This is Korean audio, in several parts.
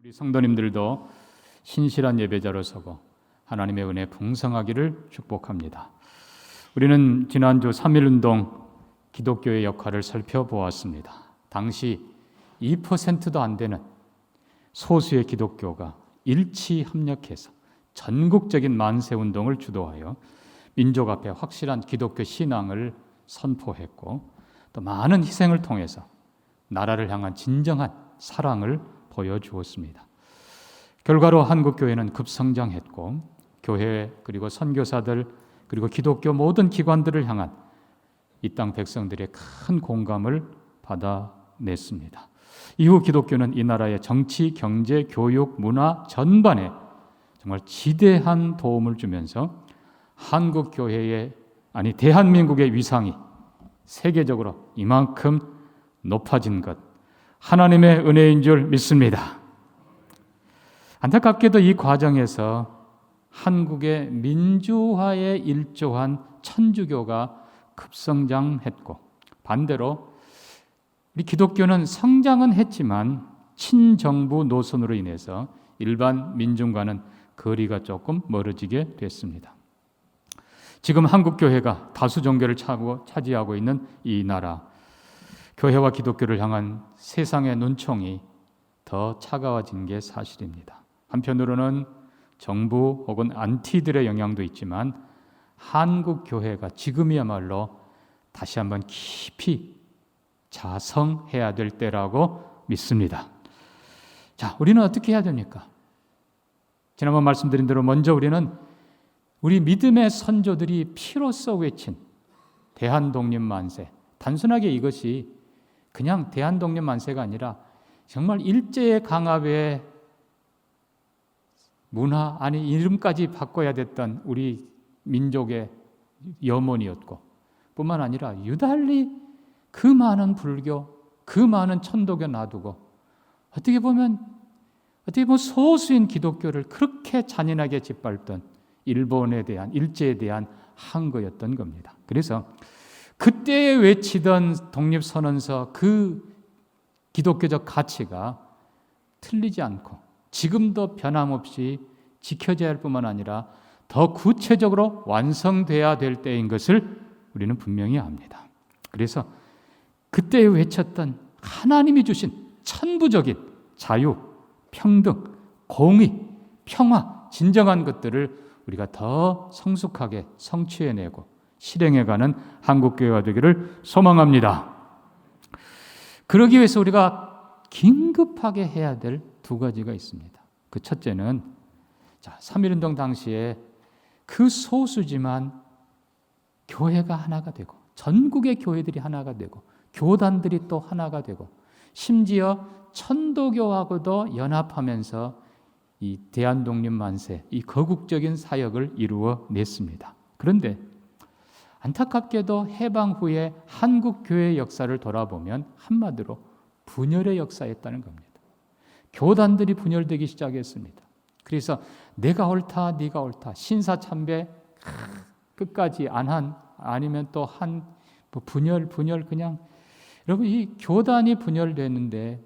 우리 성도님들도 신실한 예배자로 서고 하나님의 은혜 풍성하기를 축복합니다. 우리는 지난주 3.1운동 기독교의 역할을 살펴보았습니다. 당시 2%도 안 되는 소수의 기독교가 일치 협력해서 전국적인 만세운동을 주도하여 민족 앞에 확실한 기독교 신앙을 선포했고, 또 많은 희생을 통해서 나라를 향한 진정한 사랑을 보여주었습니다. 결과로 한국교회는 급성장했고, 교회 그리고 선교사들 그리고 기독교 모든 기관들을 향한 이 땅 백성들의 큰 공감을 받아냈습니다. 이후 기독교는 이 나라의 정치, 경제, 교육, 문화 전반에 정말 지대한 도움을 주면서 한국교회의 대한민국의 위상이 세계적으로 이만큼 높아진 것, 하나님의 은혜인 줄 믿습니다. 안타깝게도 이 과정에서 한국의 민주화에 일조한 천주교가 급성장했고, 반대로 우리 기독교는 성장은 했지만 친정부 노선으로 인해서 일반 민중과는 거리가 조금 멀어지게 됐습니다. 지금 한국교회가 다수 종교를 차지하고 있는 이 나라, 교회와 기독교를 향한 세상의 눈총이 더 차가워진 게 사실입니다. 한편으로는 정부 혹은 안티들의 영향도 있지만 한국교회가 지금이야말로 다시 한번 깊이 자성해야 될 때라고 믿습니다. 자, 우리는 어떻게 해야 됩니까? 지난번 말씀드린 대로 먼저 우리는 우리 믿음의 선조들이 피로써 외친 대한독립만세, 단순하게 이것이 그냥 대한독립만세가 아니라 정말 일제의 강압에 문화, 이름까지 바꿔야 됐던 우리 민족의 염원이었고, 뿐만 아니라 유달리 그 많은 불교, 그 많은 천도교 놔두고 어떻게 보면 소수인 기독교를 그렇게 잔인하게 짓밟던 일본에 대한, 일제에 대한 항거였던 겁니다. 그래서 그때에 외치던 독립선언서 그 기독교적 가치가 틀리지 않고 지금도 변함없이 지켜져야 할 뿐만 아니라 더 구체적으로 완성돼야 될 때인 것을 우리는 분명히 압니다. 그래서 그때 외쳤던 하나님이 주신 천부적인 자유, 평등, 공의, 평화, 진정한 것들을 우리가 더 성숙하게 성취해내고 실행해가는 한국교회가 되기를 소망합니다. 그러기 위해서 우리가 긴급하게 해야 될 두 가지가 있습니다. 그 첫째는 3.1운동 당시에 그 소수지만 교회가 하나가 되고, 전국의 교회들이 하나가 되고, 교단들이 또 하나가 되고, 심지어 천도교하고도 연합하면서 이 대한독립만세, 이 거국적인 사역을 이루어냈습니다. 그런데 안타깝게도 해방 후에 한국교회의 역사를 돌아보면 한마디로 분열의 역사였다는 겁니다. 교단들이 분열되기 시작했습니다. 그래서 내가 옳다, 네가 옳다, 신사참배 끝까지 아니면 또 분열 그냥. 여러분, 이 교단이 분열되는데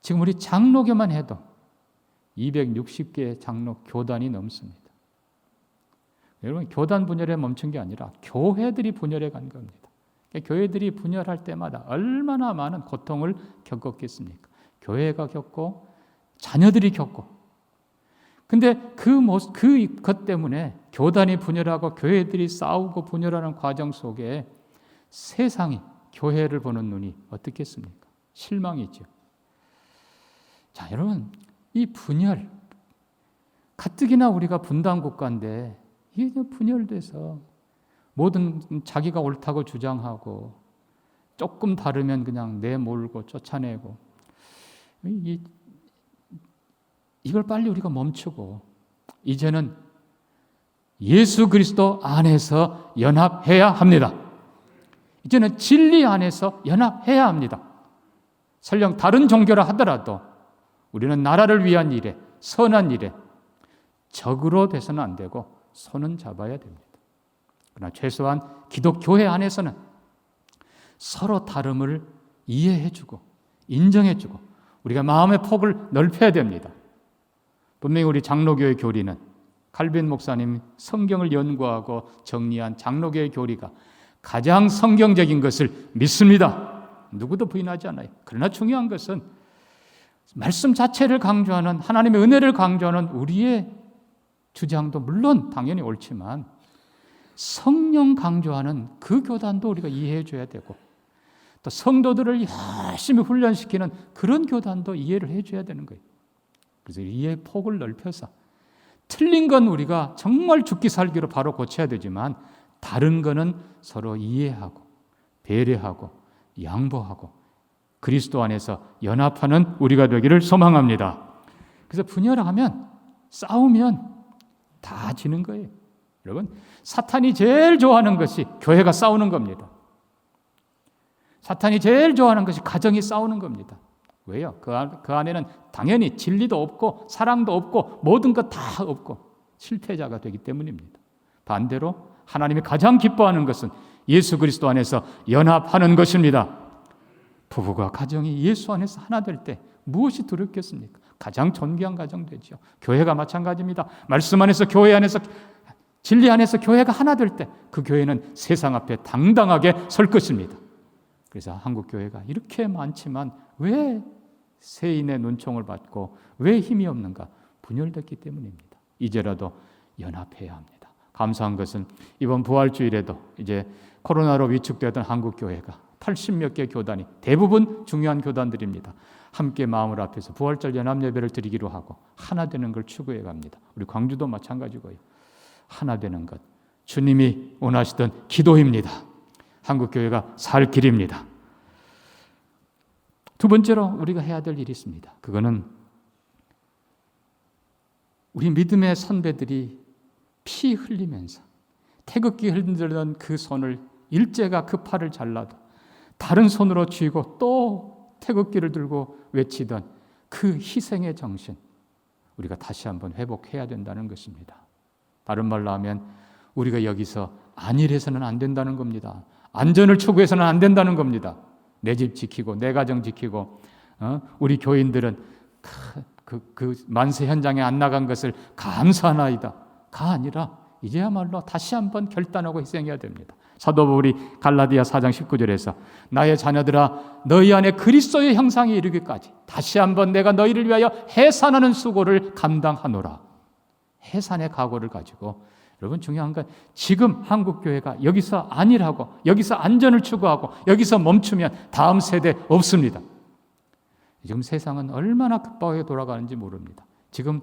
지금 우리 장로교만 해도 260개의 장로 교단이 넘습니다. 여러분, 교단 분열에 멈춘 게 아니라 교회들이 분열해 간 겁니다. 교회들이 분열할 때마다 얼마나 많은 고통을 겪었겠습니까? 교회가 겪고 자녀들이 겪고. 근데 그것 때문에 교단이 분열하고 교회들이 싸우고 분열하는 과정 속에 세상이 교회를 보는 눈이 어떻겠습니까? 실망이죠. 자, 여러분, 이 분열, 가뜩이나 우리가 분단 국가인데 이게 분열돼서 모든 자기가 옳다고 주장하고 조금 다르면 그냥 내몰고 쫓아내고, 이걸 빨리 우리가 멈추고 이제는 예수 그리스도 안에서 연합해야 합니다. 이제는 진리 안에서 연합해야 합니다. 설령 다른 종교라 하더라도 우리는 나라를 위한 일에, 선한 일에 적으로 돼서는 안 되고 손은 잡아야 됩니다. 그러나 최소한 기독교회 안에서는 서로 다름을 이해해주고 인정해주고 우리가 마음의 폭을 넓혀야 됩니다. 분명히 우리 장로교의 교리는 칼빈 목사님 성경을 연구하고 정리한 장로교의 교리가 가장 성경적인 것을 믿습니다. 누구도 부인하지 않아요. 그러나 중요한 것은 말씀 자체를 강조하는, 하나님의 은혜를 강조하는 우리의 주장도 물론 당연히 옳지만 성령 강조하는 그 교단도 우리가 이해해 줘야 되고, 또 성도들을 열심히 훈련시키는 그런 교단도 이해를 해 줘야 되는 거예요. 그래서 이해의 폭을 넓혀서 틀린 건 우리가 정말 죽기 살기로 바로 고쳐야 되지만, 다른 거는 서로 이해하고 배려하고 양보하고 그리스도 안에서 연합하는 우리가 되기를 소망합니다. 그래서 분열하면, 싸우면 다 지는 거예요. 여러분, 사탄이 제일 좋아하는 것이 교회가 싸우는 겁니다. 사탄이 제일 좋아하는 것이 가정이 싸우는 겁니다. 왜요? 그 안에는 당연히 진리도 없고 사랑도 없고 모든 것 다 없고 실패자가 되기 때문입니다. 반대로 하나님이 가장 기뻐하는 것은 예수 그리스도 안에서 연합하는 것입니다. 부부가 가정이 예수 안에서 하나 될 때 무엇이 두렵겠습니까? 가장 존귀한 가정 되죠. 교회가 마찬가지입니다. 말씀 안에서, 교회 안에서, 진리 안에서 교회가 하나 될 때 그 교회는 세상 앞에 당당하게 설 것입니다. 그래서 한국 교회가 이렇게 많지만 왜 세인의 눈총을 받고 왜 힘이 없는가? 분열됐기 때문입니다. 이제라도 연합해야 합니다. 감사한 것은 이번 부활주일에도 이제 코로나로 위축되었던 한국 교회가 80몇 개 교단이, 대부분 중요한 교단들입니다, 함께 마음을 합해서 부활절 연합 예배를 드리기로 하고 하나 되는 걸 추구해 갑니다. 우리 광주도 마찬가지고요. 하나 되는 것, 주님이 원하시던 기도입니다. 한국 교회가 살 길입니다. 두 번째로 우리가 해야 될 일이 있습니다. 그거는 우리 믿음의 선배들이 피 흘리면서 태극기 흔들던 그 손을, 일제가 그 팔을 잘라도 다른 손으로 쥐고 또 태극기를 들고 외치던 그 희생의 정신, 우리가 다시 한번 회복해야 된다는 것입니다. 다른 말로 하면 우리가 여기서 안일해서는 안 된다는 겁니다. 안전을 추구해서는 안 된다는 겁니다. 내 집 지키고 내 가정 지키고, 우리 교인들은 그 만세 현장에 안 나간 것을 감사하나이다가 아니라 이제야말로 다시 한번 결단하고 희생해야 됩니다. 사도 바울이 갈라디아 4장 19절에서 나의 자녀들아 너희 안에 그리스도의 형상이 이르기까지 다시 한번 내가 너희를 위하여 해산하는 수고를 감당하노라. 해산의 각오를 가지고, 여러분 중요한 건 지금 한국교회가 여기서 안일하고 여기서 안전을 추구하고 여기서 멈추면 다음 세대 없습니다. 지금 세상은 얼마나 급하게 돌아가는지 모릅니다. 지금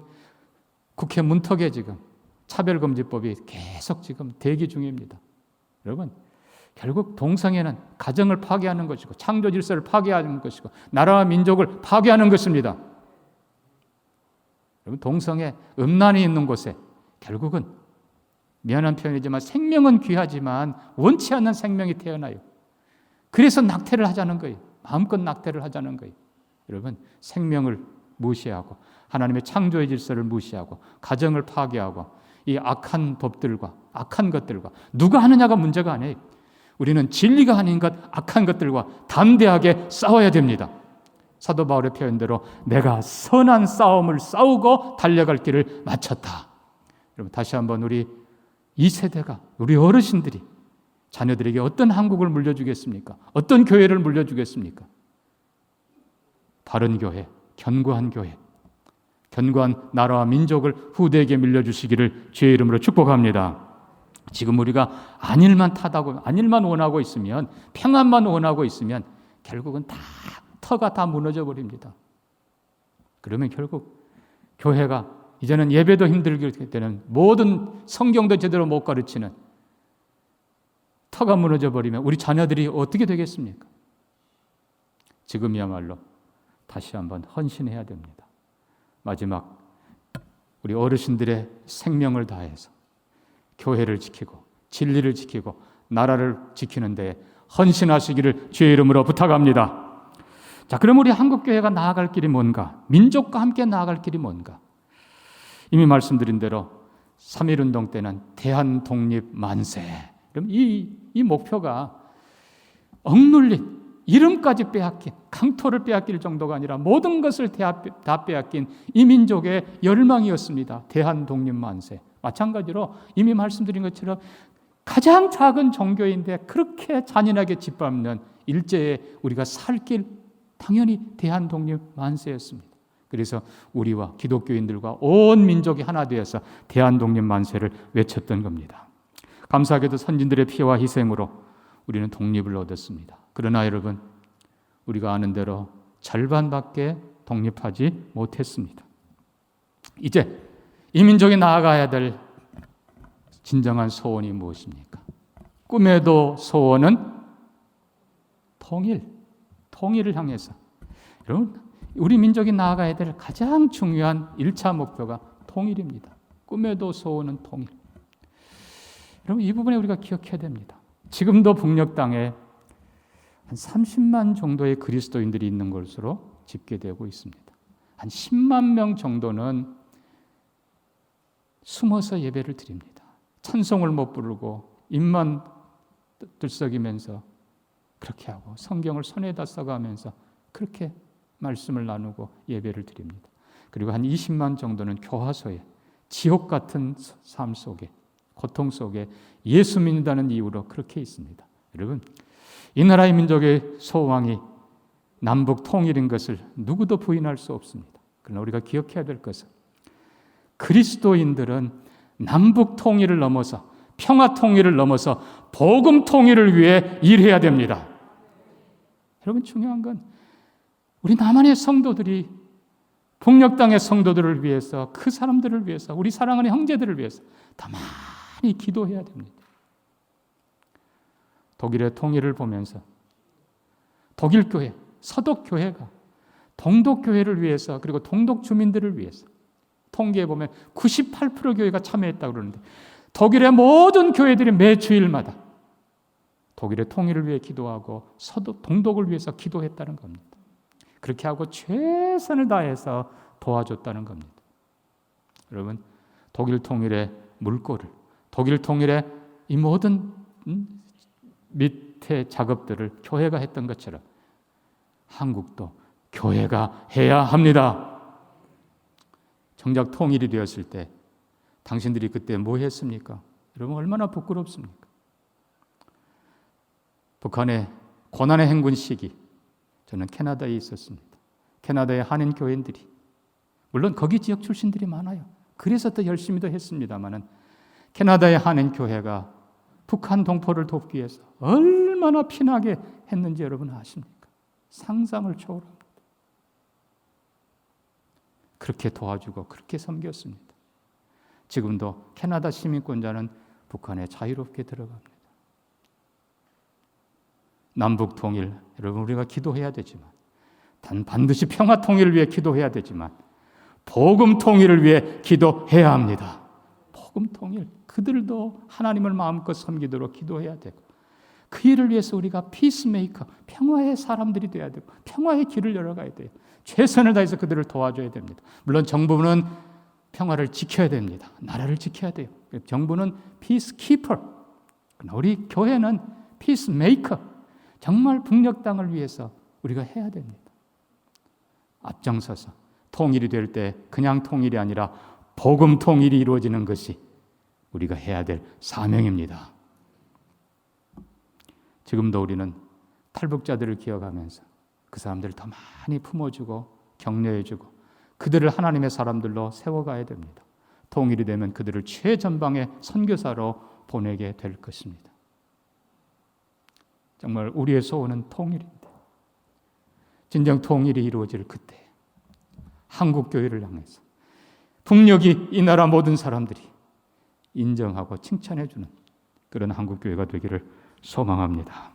국회 문턱에 지금 차별금지법이 계속 지금 대기 중입니다. 여러분, 결국 동성애는 가정을 파괴하는 것이고 창조 질서를 파괴하는 것이고 나라와 민족을 파괴하는 것입니다. 여러분, 동성애 음란이 있는 곳에 결국은, 미안한 표현이지만 생명은 귀하지만 원치 않는 생명이 태어나요. 그래서 낙태를 하자는 거예요. 마음껏 낙태를 하자는 거예요. 여러분, 생명을 무시하고 하나님의 창조의 질서를 무시하고 가정을 파괴하고 이 악한 법들과 악한 것들과 누가 하느냐가 문제가 아니에요. 우리는 진리가 아닌 것, 악한 것들과 담대하게 싸워야 됩니다. 사도 바울의 표현대로 내가 선한 싸움을 싸우고 달려갈 길을 마쳤다. 여러분, 다시 한번 우리 이 세대가, 우리 어르신들이 자녀들에게 어떤 한국을 물려주겠습니까? 어떤 교회를 물려주겠습니까? 바른 교회, 견고한 교회, 견고한 나라와 민족을 후대에게 밀려주시기를 주의 이름으로 축복합니다. 지금 우리가 안일만 타다고, 안일만 원하고 있으면, 평안만 원하고 있으면 결국은 다 터가 다 무너져 버립니다. 그러면 결국 교회가 이제는 예배도 힘들게 되는, 모든 성경도 제대로 못 가르치는 터가 무너져 버리면 우리 자녀들이 어떻게 되겠습니까? 지금이야말로 다시 한번 헌신해야 됩니다. 마지막, 우리 어르신들의 생명을 다해서 교회를 지키고 진리를 지키고 나라를 지키는 데 헌신하시기를 주의 이름으로 부탁합니다. 자, 그럼 우리 한국교회가 나아갈 길이 뭔가? 민족과 함께 나아갈 길이 뭔가? 이미 말씀드린 대로 3.1운동 때는 대한독립 만세. 그럼 이 목표가 억눌린 이름까지 빼앗긴, 강토를 빼앗길 정도가 아니라 모든 것을 다 빼앗긴 이 민족의 열망이었습니다. 대한독립 만세. 마찬가지로 이미 말씀드린 것처럼 가장 작은 종교인데 그렇게 잔인하게 짓밟는 일제에 우리가 살 길 당연히 대한독립 만세였습니다. 그래서 우리와 기독교인들과 온 민족이 하나 되어서 대한독립 만세를 외쳤던 겁니다. 감사하게도 선진들의 피와 희생으로 우리는 독립을 얻었습니다. 그러나 여러분, 우리가 아는 대로 절반밖에 독립하지 못했습니다. 이제 이 민족이 나아가야 될 진정한 소원이 무엇입니까? 꿈에도 소원은 통일을 향해서. 여러분, 우리 민족이 나아가야 될 가장 중요한 1차 목표가 통일입니다. 꿈에도 소원은 통일. 여러분, 이 부분에 우리가 기억해야 됩니다. 지금도 북녘 땅에 한 30만 정도의 그리스도인들이 있는 것으로 집계되고 있습니다. 한 10만 명 정도는 숨어서 예배를 드립니다. 찬송을 못 부르고 입만 들썩이면서 그렇게 하고 성경을 손에다 써가면서 그렇게 말씀을 나누고 예배를 드립니다. 그리고 한 20만 정도는 교화소에 지옥 같은 삶 속에 고통 속에 예수 믿는다는 이유로 그렇게 있습니다. 여러분, 이 나라의 민족의 소망이 남북 통일인 것을 누구도 부인할 수 없습니다. 그러나 우리가 기억해야 될 것은 그리스도인들은 남북 통일을 넘어서 평화 통일을 넘어서 복음 통일을 위해 일해야 됩니다. 여러분, 중요한 건 우리 남한의 성도들이 북녘 땅의 성도들을 위해서, 그 사람들을 위해서, 우리 사랑하는 형제들을 위해서 더 많이 기도해야 됩니다. 독일의 통일을 보면서 독일 교회, 서독 교회가 동독 교회를 위해서, 그리고 동독 주민들을 위해서 통계에 보면 98% 교회가 참여했다고 그러는데 독일의 모든 교회들이 매 주일마다 독일의 통일을 위해 기도하고 서독, 동독을 위해서 기도했다는 겁니다. 그렇게 하고 최선을 다해서 도와줬다는 겁니다. 여러분, 독일 통일의 물꼬를, 독일 통일의 이 모든 밑에 작업들을 교회가 했던 것처럼 한국도 교회가 해야 합니다. 정작 통일이 되었을 때 당신들이 그때 뭐 했습니까? 여러분, 얼마나 부끄럽습니까? 북한의 고난의 행군 시기, 저는 캐나다에 있었습니다. 캐나다의 한인 교인들이, 물론 거기 지역 출신들이 많아요. 그래서 더 열심히 더 했습니다마는 캐나다의 한인 교회가 북한 동포를 돕기 위해서 얼마나 피나게 했는지 여러분 아십니까? 상상을 초월합니다. 그렇게 도와주고 그렇게 섬겼습니다. 지금도 캐나다 시민권자는 북한에 자유롭게 들어갑니다. 남북 통일, 여러분, 우리가 기도해야 되지만, 반드시 평화 통일을 위해 기도해야 되지만 복음 통일을 위해 기도해야 합니다. 복음 통일, 그들도 하나님을 마음껏 섬기도록 기도해야 되고, 그 일을 위해서 우리가 피스메이커, 평화의 사람들이 돼야 되고 평화의 길을 열어가야 돼요. 최선을 다해서 그들을 도와줘야 됩니다. 물론 정부는 평화를 지켜야 됩니다. 나라를 지켜야 돼요. 정부는 피스키퍼, 우리 교회는 피스메이커, 정말 북녘 땅을 위해서 우리가 해야 됩니다. 앞장서서 통일이 될 때 그냥 통일이 아니라 복음 통일이 이루어지는 것이 우리가 해야 될 사명입니다. 지금도 우리는 탈북자들을 기억하면서 그 사람들을 더 많이 품어주고 격려해주고 그들을 하나님의 사람들로 세워가야 됩니다. 통일이 되면 그들을 최전방의 선교사로 보내게 될 것입니다. 정말 우리의 소원은 통일입니다. 진정 통일이 이루어질 그때 한국교회를 향해서 북녘이 이 나라 모든 사람들이 인정하고 칭찬해주는 그런 한국교회가 되기를 소망합니다.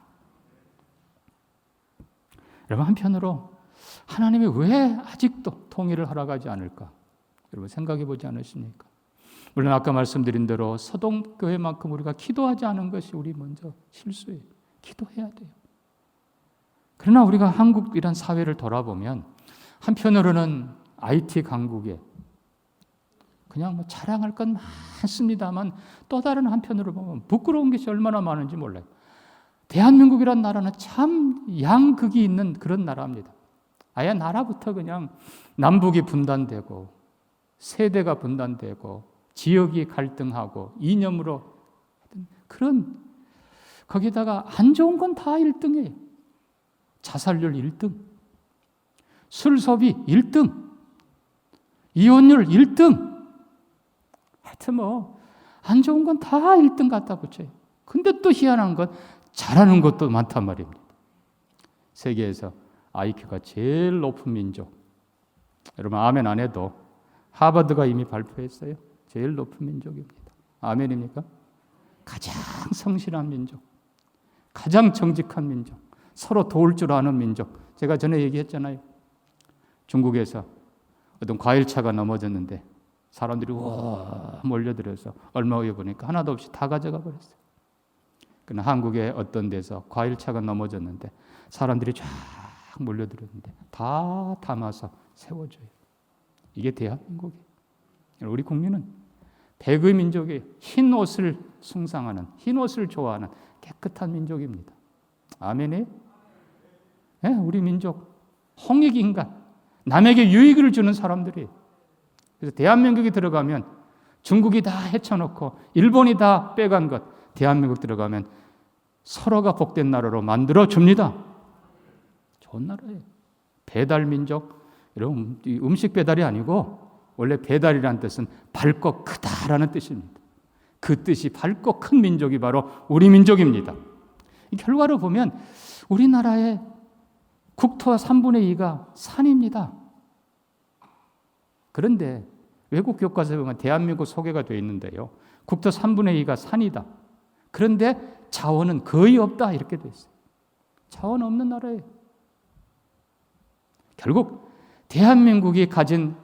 여러분, 한편으로 하나님이 왜 아직도 통일을 하러 가지 않을까? 여러분, 생각해 보지 않으십니까? 물론 아까 말씀드린 대로 서동교회만큼 우리가 기도하지 않은 것이 우리 먼저 실수예요. 기도해야 돼요. 그러나 우리가 한국이란 사회를 돌아보면 한편으로는 IT 강국에 그냥 뭐 자랑할 건 많습니다만 또 다른 한편으로 보면 부끄러운 것이 얼마나 많은지 몰라요. 대한민국이란 나라는 참 양극이 있는 그런 나라입니다. 아예 나라부터 그냥 남북이 분단되고 세대가 분단되고 지역이 갈등하고 이념으로 그런, 거기다가 안 좋은 건 다 1등이에요. 자살률 1등, 술 소비 1등, 이혼율 1등. 하여튼 안 좋은 건 다 1등 갖다 붙여요. 근데 또 희한한 건 잘하는 것도 많단 말입니다. 세계에서 IQ가 제일 높은 민족. 여러분 아멘 안 해도 하버드가 이미 발표했어요. 제일 높은 민족입니다. 아멘입니까? 가장 성실한 민족, 가장 정직한 민족, 서로 도울 줄 아는 민족. 제가 전에 얘기했잖아요. 중국에서 어떤 과일차가 넘어졌는데 사람들이 와 몰려들어서 얼마 후에 보니까 하나도 없이 다 가져가 버렸어요. 그러나 한국의 어떤 데서 과일차가 넘어졌는데 사람들이 쫙 몰려들었는데 다 담아서 세워줘요. 이게 대한민국이에요. 우리 국민은 백의 민족이에요. 흰 옷을 숭상하는, 흰 옷을 좋아하는 깨끗한 민족입니다. 아멘이에요? 네, 우리 민족 홍익인간, 남에게 유익을 주는 사람들이에요. 그래서 대한민국이 들어가면 중국이 다 헤쳐놓고 일본이 다 빼간 것, 대한민국 들어가면 서로가 복된 나라로 만들어줍니다. 좋은 나라예요. 배달민족, 여러분 음식 배달이 아니고 원래 배달이라는 뜻은 밝고 크다라는 뜻입니다. 그 뜻이 밝고 큰 민족이 바로 우리 민족입니다. 이 결과로 보면 우리나라의 국토 3분의 2가 산입니다. 그런데 외국 교과서에 보면 대한민국 소개가 되어 있는데요. 국토 3분의 2가 산이다. 그런데 자원은 거의 없다 이렇게 되어 있어요. 자원 없는 나라예요. 결국 대한민국이 가진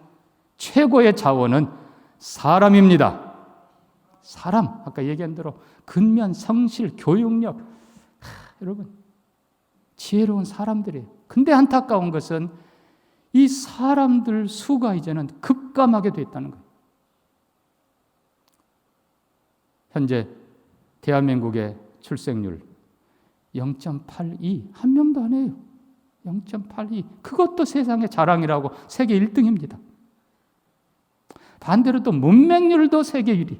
최고의 자원은 사람입니다. 사람, 아까 얘기한 대로 근면, 성실, 교육력, 여러분 지혜로운 사람들이에요. 근데 안타까운 것은 이 사람들 수가 이제는 급감하게 돼 있다는 거예요. 현재 대한민국의 출생률 0.82, 한 명도 안 해요. 0.82, 그것도 세상의 자랑이라고 세계 1등입니다. 반대로 또 문맹률도 세계 1위.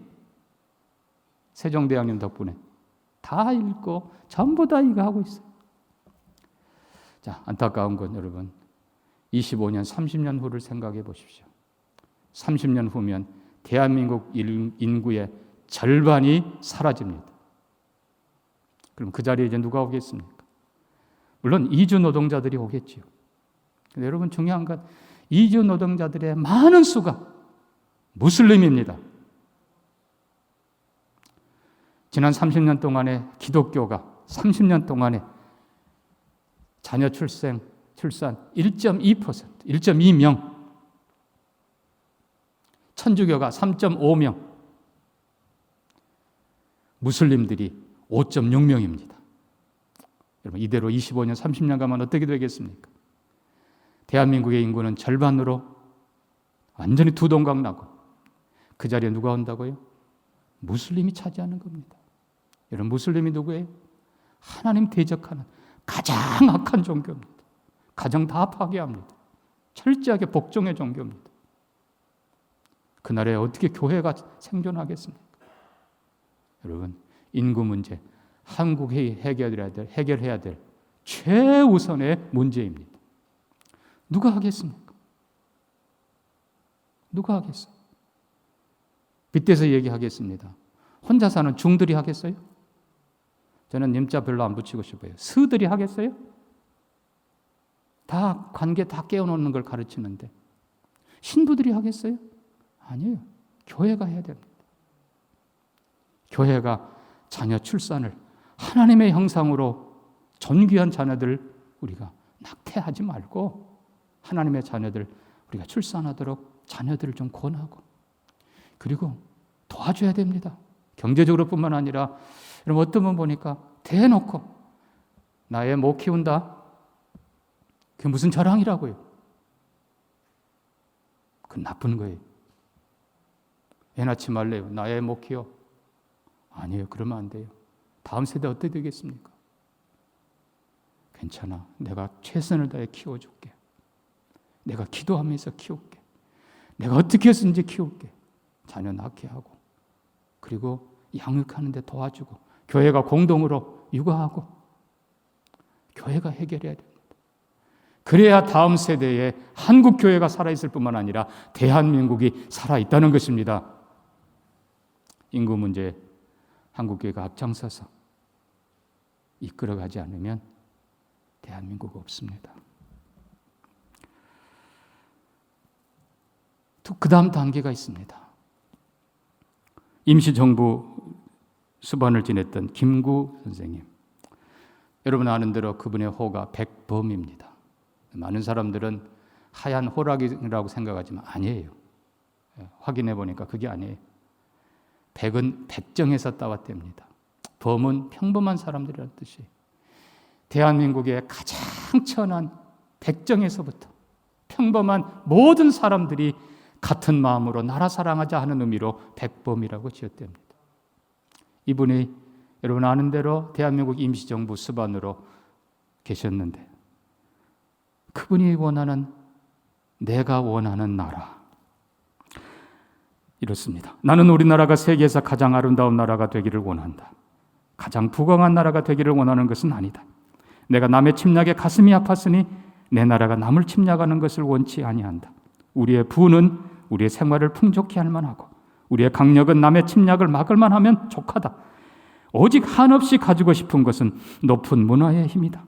세종대왕님 덕분에 다 읽고 전부 다 이거 하고 있어요. 자, 안타까운 건 여러분 25년, 30년 후를 생각해 보십시오. 30년 후면 대한민국 인구의 절반이 사라집니다. 그럼 그 자리에 이제 누가 오겠습니까? 물론 이주 노동자들이 오겠지요. 근데 여러분 중요한 건 이주 노동자들의 많은 수가 무슬림입니다. 지난 30년 동안에 기독교가 30년 동안에 자녀 출산 1.2%, 1.2명, 천주교가 3.5명, 무슬림들이 5.6명입니다. 여러분 이대로 25년, 30년 가면 어떻게 되겠습니까? 대한민국의 인구는 절반으로 완전히 두동강 나고 그 자리에 누가 온다고요? 무슬림이 차지하는 겁니다. 여러분 무슬림이 누구예요? 하나님 대적하는 가장 악한 종교입니다. 가정 다 파괴합니다. 철저하게 복종의 종교입니다. 그 나라에 어떻게 교회가 생존하겠습니까? 여러분 인구 문제, 한국이 해결해야 될 최우선의 문제입니다. 누가 하겠습니까? 누가 하겠어요? 빗대서 얘기하겠습니다. 혼자 사는 중들이 하겠어요? 저는 님자 별로 안 붙이고 싶어요. 스들이 하겠어요? 다 관계 다 깨워놓는 걸 가르치는데 신부들이 하겠어요? 아니에요. 교회가 해야 됩니다. 교회가 자녀 출산을 하나님의 형상으로 존귀한 자녀들 우리가 낙태하지 말고 하나님의 자녀들 우리가 출산하도록 자녀들을 좀 권하고 그리고 도와줘야 됩니다. 경제적으로 뿐만 아니라 여러분 어떤 분 보니까 대놓고 나 애 못 키운다. 그게 무슨 자랑이라고요. 그건 나쁜 거예요. 애 낳지 말래요. 나 애 못 키워. 아니에요. 그러면 안 돼요. 다음 세대 어떻게 되겠습니까? 괜찮아. 내가 최선을 다해 키워줄게. 내가 기도하면서 키울게. 내가 어떻게 해서든지 키울게. 자녀 낳게 하고, 그리고 양육하는 데 도와주고, 교회가 공동으로 육아하고, 교회가 해결해야 됩니다. 그래야 다음 세대에 한국 교회가 살아있을 뿐만 아니라 대한민국이 살아있다는 것입니다. 인구 문제 한국 교회가 앞장서서 이끌어가지 않으면 대한민국 없습니다. 그 다음 단계가 있습니다. 임시정부 수반을 지냈던 김구 선생님. 여러분 아는 대로 그분의 호가 백범입니다. 많은 사람들은 하얀 호랑이라고 생각하지만 아니에요. 확인해 보니까 그게 아니에요. 백은 백정에서 따왔답니다. 범은 평범한 사람들이라는 뜻이에요. 대한민국의 가장 천한 백정에서부터 평범한 모든 사람들이 같은 마음으로 나라 사랑하자 하는 의미로 백범이라고 지었답니다. 이분이 여러분 아는 대로 대한민국 임시정부 수반으로 계셨는데, 그분이 원하는, 내가 원하는 나라 이렇습니다. 나는 우리나라가 세계에서 가장 아름다운 나라가 되기를 원한다. 가장 부강한 나라가 되기를 원하는 것은 아니다. 내가 남의 침략에 가슴이 아팠으니 내 나라가 남을 침략하는 것을 원치 아니한다. 우리의 부는 우리의 생활을 풍족히 할 만하고 우리의 강력은 남의 침략을 막을 만하면 족하다. 오직 한없이 가지고 싶은 것은 높은 문화의 힘이다.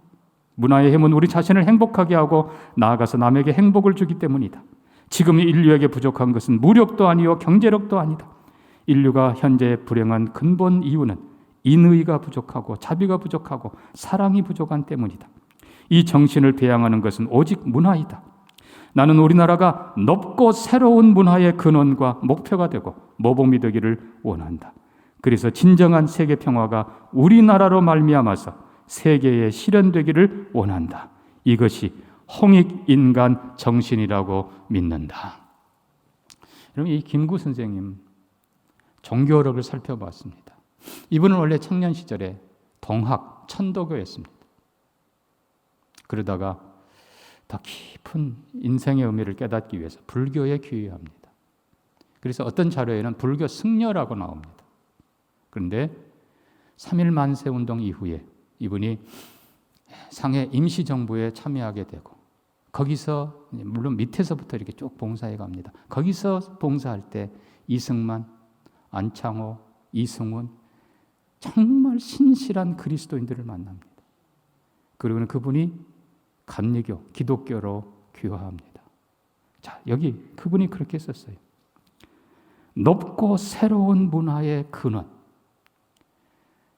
문화의 힘은 우리 자신을 행복하게 하고 나아가서 남에게 행복을 주기 때문이다. 지금 인류에게 부족한 것은 무력도 아니요 경제력도 아니다. 인류가 현재 불행한 근본 이유는 인의가 부족하고 자비가 부족하고 사랑이 부족한 때문이다. 이 정신을 배양하는 것은 오직 문화이다. 나는 우리나라가 높고 새로운 문화의 근원과 목표가 되고 모범이 되기를 원한다. 그래서 진정한 세계 평화가 우리나라로 말미암아서 세계에 실현되기를 원한다. 이것이 홍익인간 정신이라고 믿는다. 여러분, 이 김구 선생님 종교력을 살펴봤습니다. 이분은 원래 청년 시절에 동학, 천도교였습니다. 그러다가 더 깊은 인생의 의미를 깨닫기 위해서 불교에 귀의합니다. 그래서 어떤 자료에는 불교 승려라고 나옵니다. 그런데 3.1 만세운동 이후에 이분이 상해 임시정부에 참여하게 되고, 거기서 물론 밑에서부터 이렇게 쭉 봉사해 갑니다. 거기서 봉사할 때 이승만, 안창호, 이승훈 정말 신실한 그리스도인들을 만납니다. 그리고는 그분이 감리교, 기독교로 귀화합니다. 자, 여기 그분이 그렇게 썼어요. 높고 새로운 문화의 근원.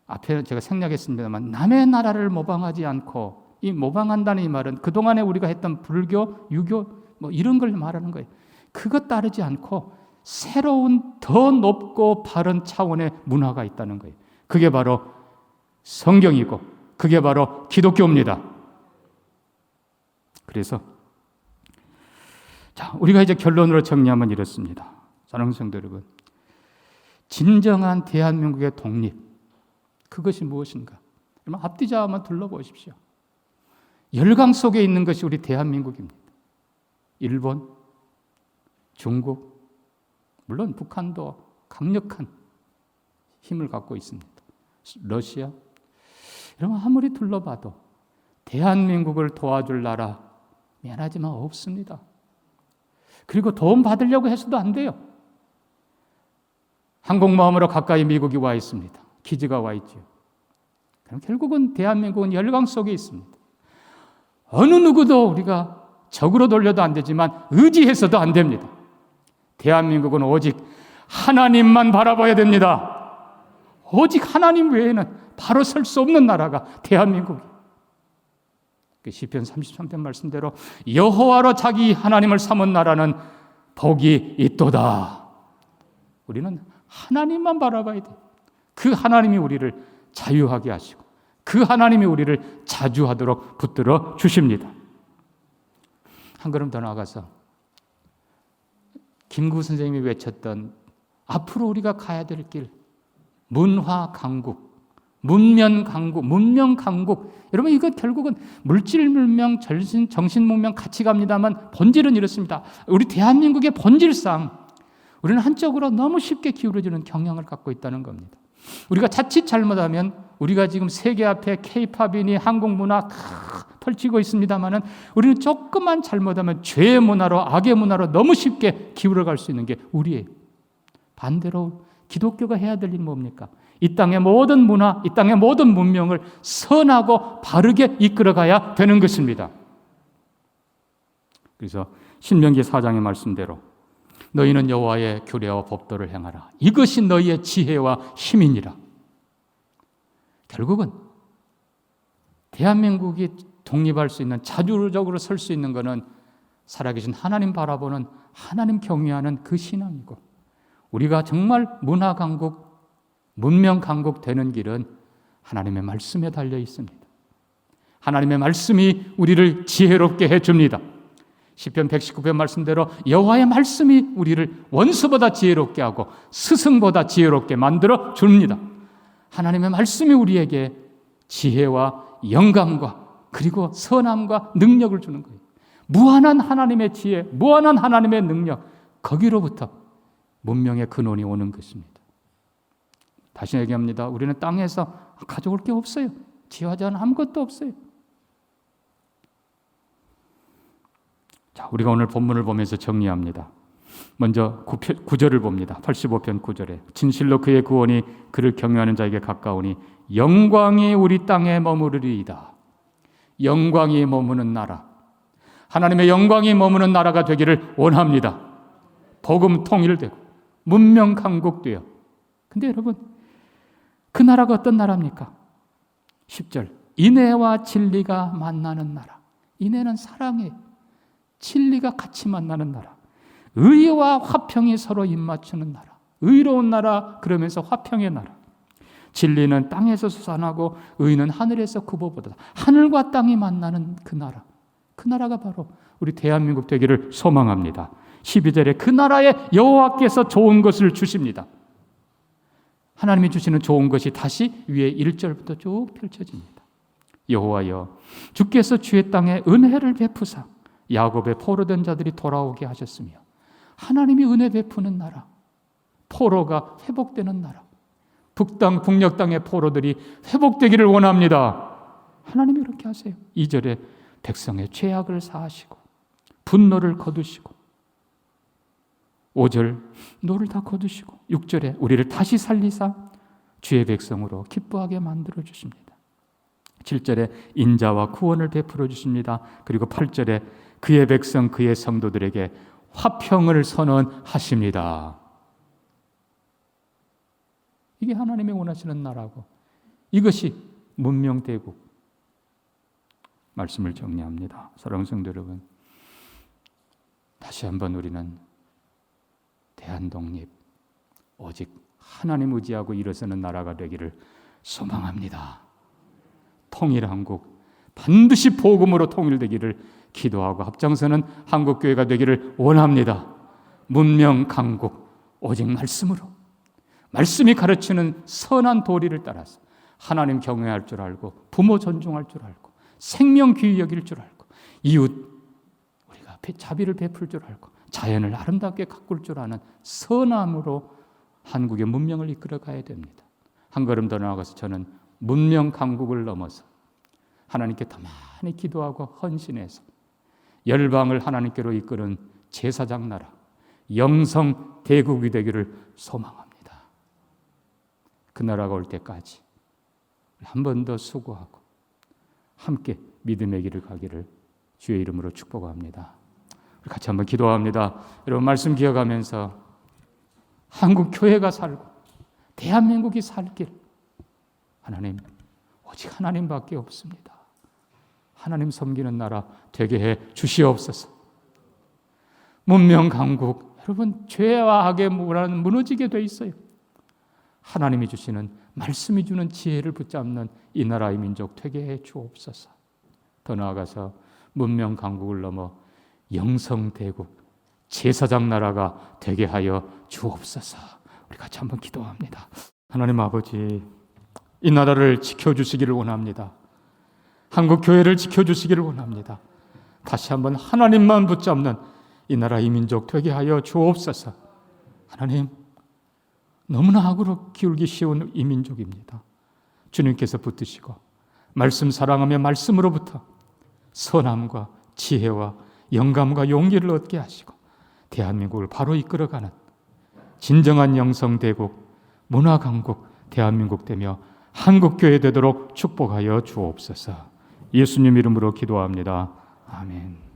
앞에 제가 생략했습니다만 남의 나라를 모방하지 않고, 이 모방한다는 이 말은 그동안에 우리가 했던 불교, 유교 뭐 이런 걸 말하는 거예요. 그것 따르지 않고 새로운 더 높고 바른 차원의 문화가 있다는 거예요. 그게 바로 성경이고 그게 바로 기독교입니다. 그래서 자, 우리가 이제 결론으로 정리하면 이렇습니다. 사랑하는 성도 여러분, 진정한 대한민국의 독립, 그것이 무엇인가? 여러분, 앞뒤자 한번 둘러보십시오. 열강 속에 있는 것이 우리 대한민국입니다. 일본, 중국, 물론 북한도 강력한 힘을 갖고 있습니다. 러시아. 여러분, 아무리 둘러봐도 대한민국을 도와줄 나라 미안하지만 없습니다. 그리고 도움 받으려고 해서도 안 돼요. 항공모함으로 가까이 미국이 와 있습니다. 기지가 와 있죠. 그럼 결국은 대한민국은 열강 속에 있습니다. 어느 누구도 우리가 적으로 돌려도 안 되지만 의지해서도 안 됩니다. 대한민국은 오직 하나님만 바라봐야 됩니다. 오직 하나님 외에는 바로 설 수 없는 나라가 대한민국이에요. 시편 33편 말씀대로 여호와로 자기 하나님을 삼은 나라는 복이 있도다. 우리는 하나님만 바라봐야 돼요. 그 하나님이 우리를 자유하게 하시고 그 하나님이 우리를 자주하도록 붙들어 주십니다. 한 걸음 더 나아가서 김구 선생님이 외쳤던 앞으로 우리가 가야 될 길, 문화 강국, 문명 강국. 여러분 이거 결국은 물질 문명, 정신 문명 같이 갑니다만 본질은 이렇습니다. 우리 대한민국의 본질상 우리는 한쪽으로 너무 쉽게 기울어지는 경향을 갖고 있다는 겁니다. 우리가 자칫 잘못하면 우리가 지금 세계 앞에 K-팝이니 한국 문화 펼치고 있습니다만은 우리는 조금만 잘못하면 죄의 문화로 악의 문화로 너무 쉽게 기울어갈 수 있는 게 우리예요. 반대로 기독교가 해야 될 일은 뭡니까? 이 땅의 모든 문화, 이 땅의 모든 문명을 선하고 바르게 이끌어가야 되는 것입니다. 그래서 신명기 4장의 말씀대로 너희는 여호와의 규례와 법도를 행하라. 이것이 너희의 지혜와 힘이니라. 결국은 대한민국이 독립할 수 있는, 자주적으로 설 수 있는 것은 살아계신 하나님 바라보는, 하나님 경외하는 그 신앙이고, 우리가 정말 문화 강국, 문명 강국 되는 길은 하나님의 말씀에 달려 있습니다. 하나님의 말씀이 우리를 지혜롭게 해줍니다. 시편 119편 말씀대로 여호와의 말씀이 우리를 원수보다 지혜롭게 하고 스승보다 지혜롭게 만들어 줍니다. 하나님의 말씀이 우리에게 지혜와 영감과 그리고 선함과 능력을 주는 거예요. 무한한 하나님의 지혜, 무한한 하나님의 능력, 거기로부터 문명의 근원이 오는 것입니다. 다시 얘기합니다. 우리는 땅에서 가져올 게 없어요. 지혜하지 않은 아무것도 없어요. 자, 우리가 오늘 본문을 보면서 정리합니다. 먼저 9절을 봅니다. 85편 9절에 진실로 그의 구원이 그를 경외하는 자에게 가까우니 영광이 우리 땅에 머무르리이다. 영광이 머무는 나라, 하나님의 영광이 머무는 나라가 되기를 원합니다. 복음 통일되고 문명 강국되어. 근데 여러분, 그 나라가 어떤 나라입니까? 10절 인애와 진리가 만나는 나라. 인애는 사랑이에요. 진리가 같이 만나는 나라. 의와 화평이 서로 입맞추는 나라. 의로운 나라, 그러면서 화평의 나라. 진리는 땅에서 솟아나고 의는 하늘에서 굽어보다. 하늘과 땅이 만나는 그 나라. 그 나라가 바로 우리 대한민국 되기를 소망합니다. 12절에 그 나라에 여호와께서 좋은 것을 주십니다. 하나님이 주시는 좋은 것이 다시 위에 1절부터 쭉 펼쳐집니다. 여호와여, 주께서 주의 땅에 은혜를 베푸사 야곱의 포로된 자들이 돌아오게 하셨으며, 하나님이 은혜 베푸는 나라, 포로가 회복되는 나라, 북땅 북녘 땅의 포로들이 회복되기를 원합니다. 하나님이 그렇게 하세요. 2절에 백성의 죄악을 사하시고 분노를 거두시고, 5절 노를 다 거두시고, 6절에 우리를 다시 살리사 주의 백성으로 기뻐하게 만들어 주십니다. 7절에 인자와 구원을 베풀어 주십니다. 그리고 8절에 그의 백성, 그의 성도들에게 화평을 선언하십니다. 이게 하나님이 원하시는 나라고, 이것이 문명대국. 말씀을 정리합니다. 사랑하는 성도 여러분, 다시 한번 우리는 대한독립, 오직 하나님 의지하고 일어서는 나라가 되기를 소망합니다. 통일한국, 반드시 복음으로 통일되기를 기도하고 앞장서는 한국교회가 되기를 원합니다. 문명 강국, 오직 말씀으로, 말씀이 가르치는 선한 도리를 따라서 하나님 경외할 줄 알고, 부모 존중할 줄 알고, 생명 귀히 여길 줄 알고, 이웃 우리가 자비를 베풀 줄 알고, 자연을 아름답게 가꿀 줄 아는 선함으로 한국의 문명을 이끌어 가야 됩니다. 한 걸음 더 나아가서 저는 문명 강국을 넘어서 하나님께 더 많이 기도하고 헌신해서 열방을 하나님께로 이끄는 제사장 나라, 영성 대국이 되기를 소망합니다. 그 나라가 올 때까지 한 번 더 수고하고 함께 믿음의 길을 가기를 주의 이름으로 축복합니다. 우리 같이 한번 기도합니다. 여러분, 말씀 기억하면서 한국 교회가 살고 대한민국이 살 길, 하나님, 오직 하나님밖에 없습니다. 하나님 섬기는 나라 되게 해 주시옵소서. 문명 강국, 여러분, 죄와 악의 문화는 무너지게 돼 있어요. 하나님이 주시는, 말씀이 주는 지혜를 붙잡는 이 나라의 민족 되게 해 주옵소서. 더 나아가서 문명 강국을 넘어 영성대국, 제사장 나라가 되게 하여 주옵소서. 우리 같이 한번 기도합니다. 하나님 아버지, 이 나라를 지켜주시기를 원합니다. 한국 교회를 지켜주시기를 원합니다. 다시 한번 하나님만 붙잡는 이 나라 이 민족 되게 하여 주옵소서. 하나님, 너무나 악으로 기울기 쉬운 이 민족입니다. 주님께서 붙드시고 말씀 사랑하며 말씀으로부터 선함과 지혜와 영감과 용기를 얻게 하시고 대한민국을 바로 이끌어가는 진정한 영성대국, 문화강국 대한민국 되며 한국교회 되도록 축복하여 주옵소서. 예수님 이름으로 기도합니다. 아멘.